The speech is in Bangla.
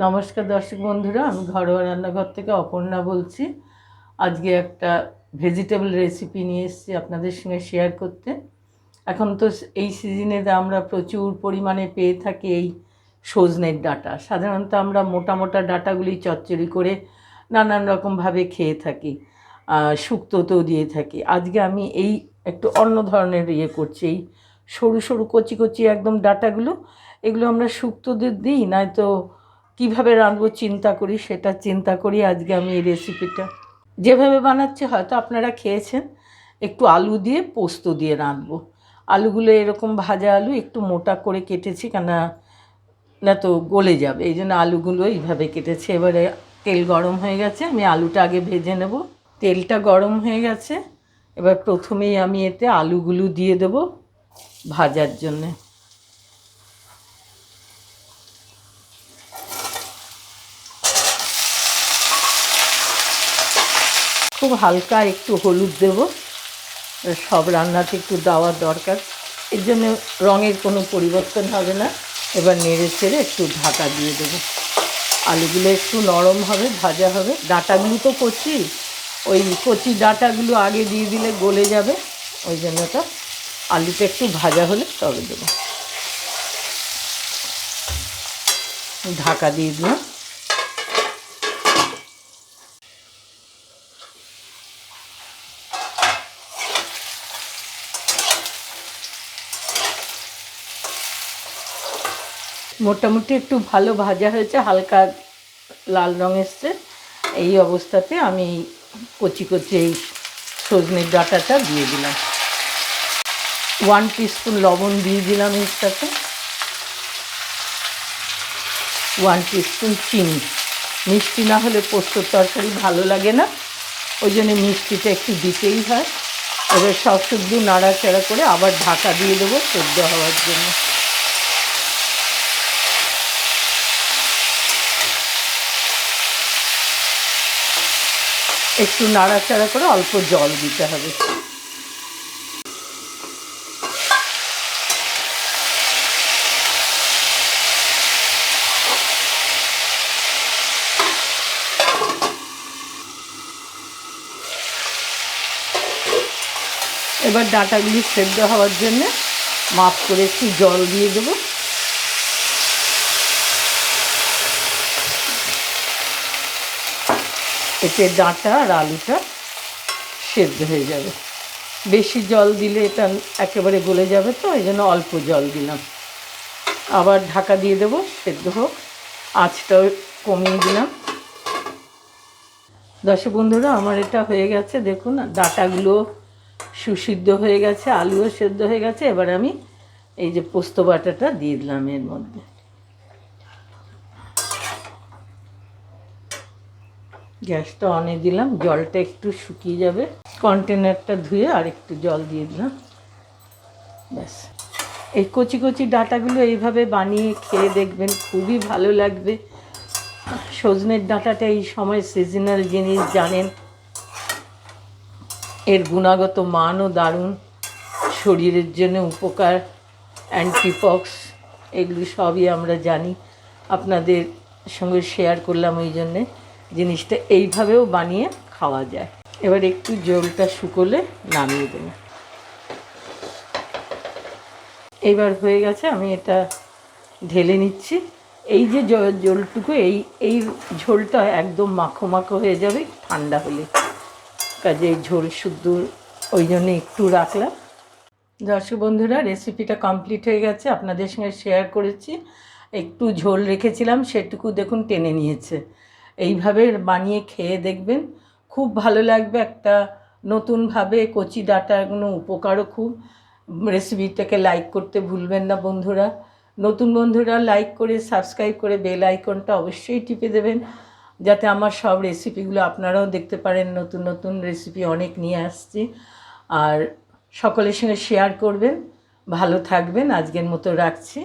নমস্কার দর্শক বন্ধুরা, আমি ঘরোয়া রান্নাঘর থেকে অপর্ণা বলছি। আজকে একটা ভেজিটেবল রেসিপি নিয়ে এসেছি আপনাদের সঙ্গে শেয়ার করতে। এখন তো এই সিজনে আমরা প্রচুর পরিমাণে পেয়ে থাকি এই সজনের ডাঁটা। সাধারণত আমরা মোটা মোটা ডাঁটাগুলি চচ্চড়ি করে নানান রকমভাবে খেয়ে থাকি, শুক্তোতেও দিয়ে থাকি। আজকে আমি এই একটু অন্য ধরনের করছি। এই সরু সরু কচি কচি একদম ডাঁটাগুলো, এগুলো আমরা শুক্তোতে দিই, নয়তো কীভাবে রাঁধবো চিন্তা করি আজকে আমি এই রেসিপিটা যেভাবে বানাচ্ছি হয়তো আপনারা খেয়েছেন। একটু আলু দিয়ে পোস্ত দিয়ে রাঁধবো। আলুগুলো এরকম ভাজা আলু একটু মোটা করে কেটেছি, কেন না তো গলে যাবে, এই জন্য আলুগুলো এইভাবে কেটেছি। এবারে তেল গরম হয়ে গেছে, আমি আলুটা আগে ভেজে নেব। তেলটা গরম হয়ে গেছে, এবার প্রথমেই আমি এতে আলুগুলো দিয়ে দেব ভাজার জন্যে। খুব হালকা একটু হলুদ দেব, সব রান্নাতে একটু দেওয়ার দরকার, এর জন্য রঙের কোনো পরিবর্তন হবে না। এবার নেড়ে চেড়ে একটু ঢাকা দিয়ে দেবো। আলুগুলো একটু নরম হবে, ভাজা হবে। ডাঁটাগুলো তো কচি, ওই কচি ডাঁটাগুলো আগে দিয়ে দিলে গলে যাবে, ওই জন্যটা আলুটা একটু ভাজা হলে তবে দেবো। ঢাকা দিয়ে দিলাম। মোটামুটি একটু ভালো ভাজা হয়েছে, হালকা লাল রঙ এসছে। এই অবস্থাতে আমি কচি কচি এই সজনের ডাঁটাটা দিয়ে দিলাম। 1 টিস্পুন লবণ দিয়ে দিলাম, এর সাথে 1 টিস্পুন চিনি। মিষ্টি না হলে পোস্তর তরকারি ভালো লাগে না, ওই জন্য মিষ্টিটা একটু দিতেই হয়। এবার সব শুদ্ধ নাড়াচাড়া করে আবার ঢাকা দিয়ে দেবো সেদ্ধ হওয়ার জন্য। একটু নাড়াচাড়া করে অল্প জল দিতে হবে। এবার ডাঁটাগুলি সেদ্ধ হওয়ার জন্য মাপ করে একটু জল দিয়ে দেবো। এতে ডাঁটা আর আলুটা সেদ্ধ হয়ে যাবে। বেশি জল দিলে এটা একেবারে গলে যাবে, তো এই জন্য অল্প জল দিলাম। আবার ঢাকা দিয়ে দেবো, সেদ্ধ হোক। আঁচটাও কমিয়ে দিলাম। দর্শক বন্ধুরা, আমার এটা হয়ে গেছে, দেখুন ডাঁটাগুলো সুসিদ্ধ হয়ে গেছে, আলুও সেদ্ধ হয়ে গেছে। এবার আমি এই যে পোস্ত বাটাটা দিয়ে দিলাম এর মধ্যে। গ্যাসটা অনে দিলাম, জলটা একটু শুকিয়ে যাবে। কন্টেনারটা ধুয়ে আর একটু জল দিয়ে দিলাম, ব্যাস। এই কচি কচি ডাঁটাগুলো এইভাবে বানিয়ে খেয়ে দেখবেন, খুবই ভালো লাগবে। সজনের ডাঁটাটা এই সময় সিজনাল জিনিস, জানেন এর গুণগত মানও দারুণ, শরীরের জন্য উপকার, অ্যান্টিপক্স, এগুলি সবই আমরা জানি। আপনাদের সঙ্গে শেয়ার করলাম ওই জন্যে। জিনিসটা এইভাবেও বানিয়ে খাওয়া যায়। এবার একটু জলটা শুকোলে নামিয়ে দেব। এইবার হয়ে গেছে, আমি এটা ঢেলে নিচ্ছি। এই যে জলটুকু, এই ঝোলটা একদম মাখো মাখো হয়ে যাবে ঠান্ডা হলে, কাজে ঝোল শুদ্ধ, ওই জন্য একটু রাখলাম। দর্শক বন্ধুরা, রেসিপিটা কমপ্লিট হয়ে গেছে, আপনাদের সঙ্গে শেয়ার করেছি। একটু ঝোল রেখেছিলাম, সেটুকু দেখুন টেনে নিয়েছে। এইভাবে বানিয়ে খেয়ে দেখবেন, খুব ভালো লাগবে। একটা নতুনভাবে কচি ডাঁটাগুলো উপকারও খুব। রেসিপিটাকে লাইক করতে ভুলবেন না বন্ধুরা। নতুন বন্ধুরা লাইক করে সাবস্ক্রাইব করে বেল আইকনটা অবশ্যই টিপে দেবেন, যাতে আমার সব রেসিপিগুলো আপনারাও দেখতে পারেন। নতুন নতুন রেসিপি অনেক নিয়ে আসছি, আর সকলের সঙ্গে শেয়ার করবেন। ভালো থাকবেন, আজকের মতো রাখছি।